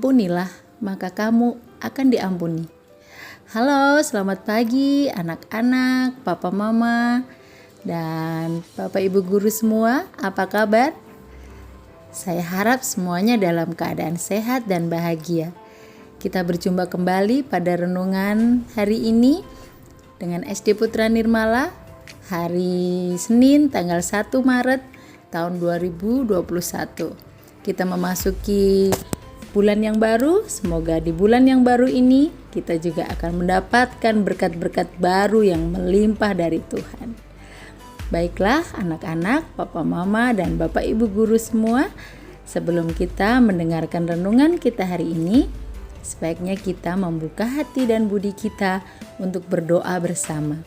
Ampunilah, maka kamu akan diampuni. Halo, selamat pagi anak-anak, papa mama, dan bapak ibu guru semua. Apa kabar? Saya harap semuanya dalam keadaan sehat dan bahagia. Kita berjumpa kembali pada renungan hari ini dengan SD Putra Nirmala, hari Senin tanggal 1 Maret tahun 2021. Kita memasuki bulan yang baru. Semoga di bulan yang baru ini kita juga akan mendapatkan berkat-berkat baru yang melimpah dari Tuhan. Baiklah anak-anak, papa mama dan bapak ibu guru semua, sebelum kita mendengarkan renungan kita hari ini, sebaiknya kita membuka hati dan budi kita untuk berdoa bersama.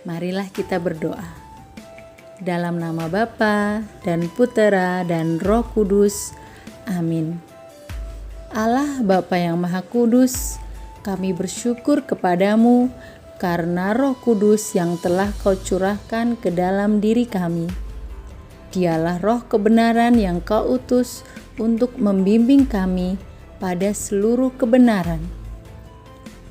Marilah kita berdoa. Dalam nama Bapa dan Putera dan Roh Kudus. Amin. Allah Bapa yang Maha Kudus, kami bersyukur kepadamu karena Roh Kudus yang telah Kau curahkan ke dalam diri kami. Dialah Roh kebenaran yang Kau utus untuk membimbing kami pada seluruh kebenaran.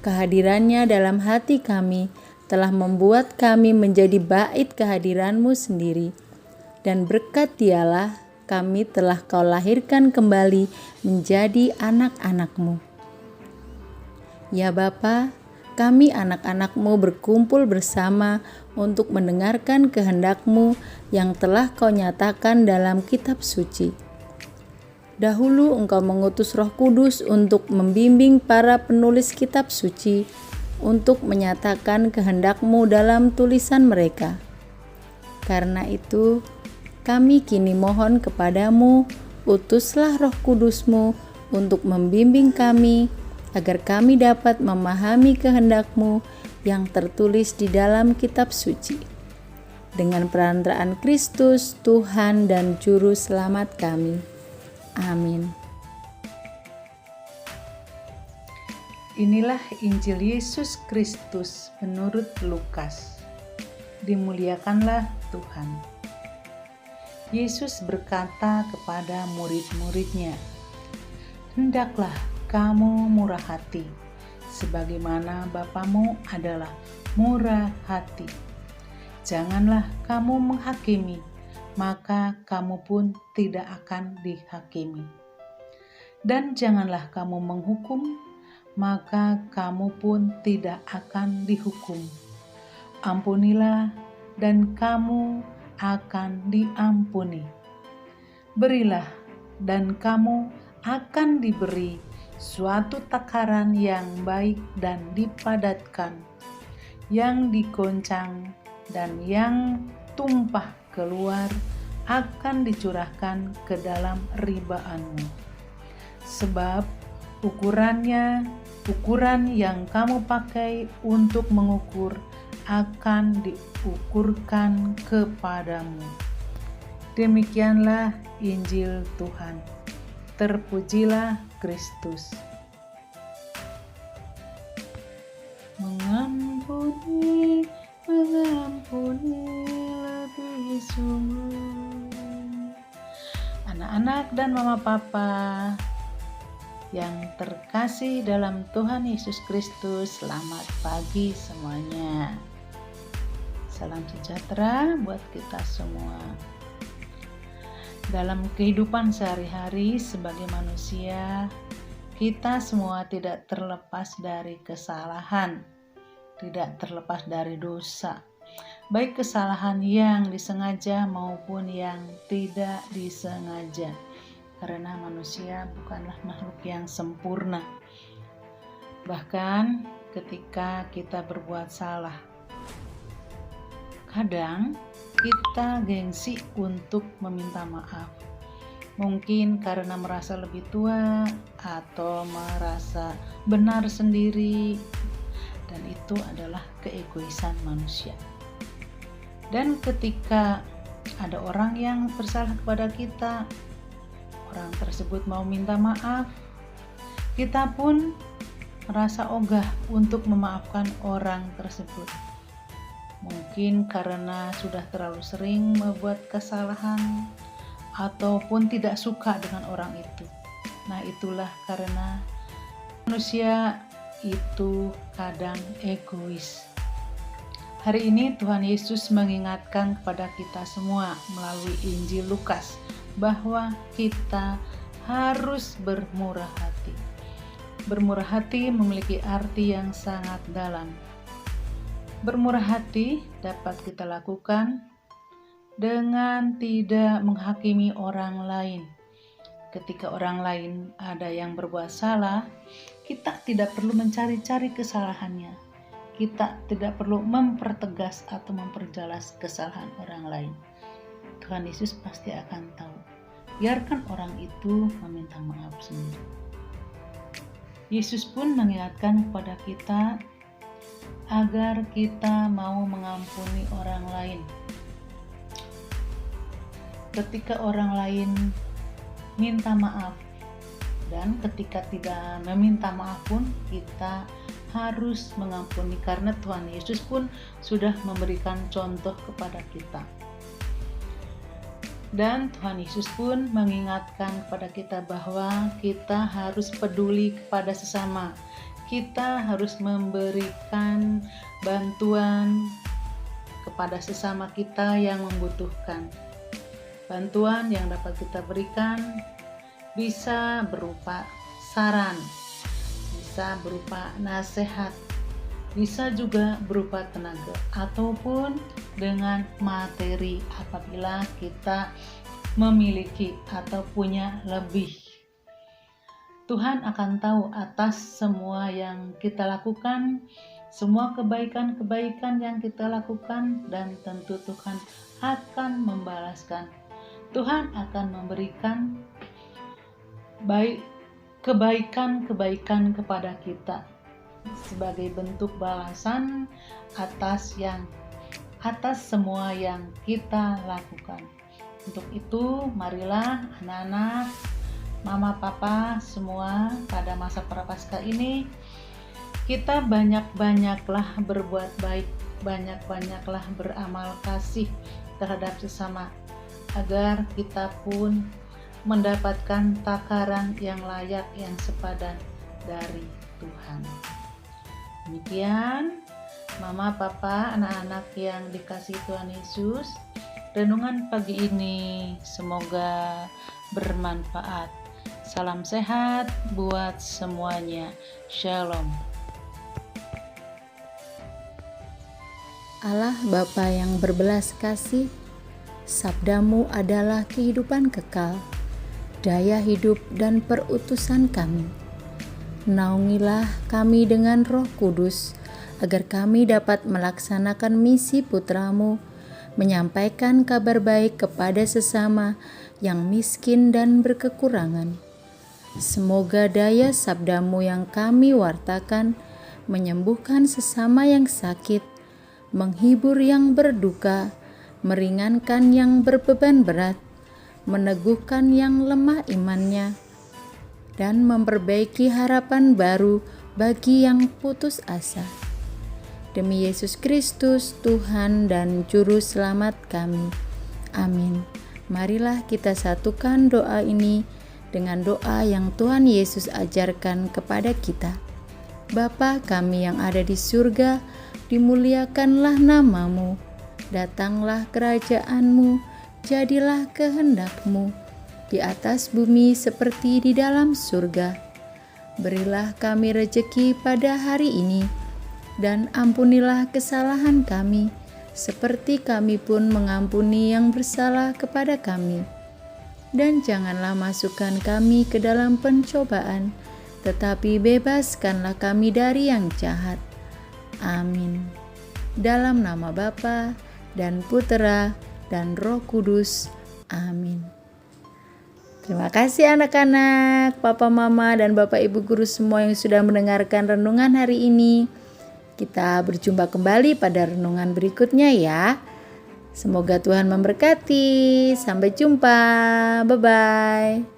Kehadirannya dalam hati kami telah membuat kami menjadi bait kehadiran-Mu sendiri, dan berkat Dialah kami telah Kau lahirkan kembali menjadi anak-anak-Mu. Ya Bapa, kami anak-anak-Mu berkumpul bersama untuk mendengarkan kehendak-Mu yang telah Kau nyatakan dalam kitab suci. Dahulu Engkau mengutus Roh Kudus untuk membimbing para penulis kitab suci untuk menyatakan kehendak-Mu dalam tulisan mereka. Karena itu, kami kini mohon kepadamu, utuslah Roh Kudus-Mu untuk membimbing kami, agar kami dapat memahami kehendak-Mu yang tertulis di dalam kitab suci. Dengan perantaraan Kristus, Tuhan dan Juru Selamat kami. Amin. Inilah Injil Yesus Kristus menurut Lukas. Dimuliakanlah Tuhan. Yesus berkata kepada murid-muridnya, "Hendaklah kamu murah hati, sebagaimana Bapamu adalah murah hati. Janganlah kamu menghakimi, maka kamu pun tidak akan dihakimi. Dan janganlah kamu menghukum, maka kamu pun tidak akan dihukum. Ampunilah, dan kamu akan diampuni. Berilah, dan kamu akan diberi suatu takaran yang baik dan dipadatkan, yang digoncang dan yang tumpah keluar akan dicurahkan ke dalam ribaanmu. Sebab ukuran yang kamu pakai untuk mengukur akan diukurkan kepadamu." Demikianlah Injil Tuhan. Terpujilah Kristus. Mengampuni lebih sungguh. Anak-anak dan mama papa yang terkasih dalam Tuhan Yesus Kristus, selamat pagi semuanya. Salam sejahtera buat kita semua. Dalam kehidupan sehari-hari sebagai manusia, kita semua tidak terlepas dari kesalahan, tidak terlepas dari dosa, baik kesalahan yang disengaja maupun yang tidak disengaja. Karena manusia bukanlah makhluk yang sempurna. Bahkan ketika kita berbuat salah, kadang kita gengsi untuk meminta maaf. Mungkin karena merasa lebih tua atau merasa benar sendiri, dan itu adalah keegoisan manusia. Dan ketika ada orang yang bersalah kepada kita, orang tersebut mau minta maaf, kita pun merasa ogah untuk memaafkan orang tersebut. Mungkin karena sudah terlalu sering membuat kesalahan ataupun tidak suka dengan orang itu. Nah, itulah karena manusia itu kadang egois. Hari ini Tuhan Yesus mengingatkan kepada kita semua melalui Injil Lukas bahwa kita harus bermurah hati. Bermurah hati memiliki arti yang sangat dalam. Bermurah hati dapat kita lakukan dengan tidak menghakimi orang lain. Ketika orang lain ada yang berbuat salah, kita tidak perlu mencari-cari kesalahannya. Kita tidak perlu mempertegas atau memperjelas kesalahan orang lain. Tuhan Yesus pasti akan tahu. Biarkan orang itu meminta maaf sendiri. Yesus pun mengingatkan kepada kita agar kita mau mengampuni orang lain. Ketika orang lain minta maaf, dan ketika tidak meminta maaf pun kita harus mengampuni, karena Tuhan Yesus pun sudah memberikan contoh kepada kita. Dan Tuhan Yesus pun mengingatkan kepada kita bahwa kita harus peduli kepada sesama. Kita harus memberikan bantuan kepada sesama kita yang membutuhkan. Bantuan yang dapat kita berikan bisa berupa saran, bisa berupa nasihat, bisa juga berupa tenaga, ataupun dengan materi apabila kita memiliki atau punya lebih. Tuhan akan tahu atas semua yang kita lakukan, semua kebaikan-kebaikan yang kita lakukan, dan tentu Tuhan akan membalaskan. Tuhan akan memberikan kebaikan-kebaikan kepada kita sebagai bentuk balasan atas semua yang kita lakukan. Untuk itu, marilah anak-anak, mama, papa semua pada masa Prapaskah ini kita banyak-banyaklah berbuat baik, banyak-banyaklah beramal kasih terhadap sesama, agar kita pun mendapatkan takaran yang layak, yang sepadan dari Tuhan. Demikian, mama, papa, anak-anak yang dikasihi Tuhan Yesus, renungan pagi ini semoga bermanfaat. Salam sehat buat semuanya. Shalom. Allah Bapa yang berbelas kasih, sabdamu adalah kehidupan kekal, daya hidup dan perutusan kami. Naungilah kami dengan Roh Kudus, agar kami dapat melaksanakan misi putra-Mu, menyampaikan kabar baik kepada sesama yang miskin dan berkekurangan. Semoga daya sabdamu yang kami wartakan menyembuhkan sesama yang sakit, menghibur yang berduka, meringankan yang berbeban berat, meneguhkan yang lemah imannya, dan memperbaiki harapan baru bagi yang putus asa. Demi Yesus Kristus, Tuhan dan Juru Selamat kami. Amin. Marilah kita satukan doa ini dengan doa yang Tuhan Yesus ajarkan kepada kita. Bapa kami yang ada di surga, dimuliakanlah nama-Mu. Datanglah kerajaan-Mu, jadilah kehendak-Mu di atas bumi seperti di dalam surga. Berilah kami rejeki pada hari ini, dan ampunilah kesalahan kami, seperti kami pun mengampuni yang bersalah kepada kami. Dan janganlah masukkan kami ke dalam pencobaan, tetapi bebaskanlah kami dari yang jahat. Amin. Dalam nama Bapa dan Putera dan Roh Kudus. Amin. Terima kasih anak-anak, papa, mama, dan bapak, ibu guru semua yang sudah mendengarkan renungan hari ini. Kita berjumpa kembali pada renungan berikutnya ya. Semoga Tuhan memberkati. Sampai jumpa. Bye-bye.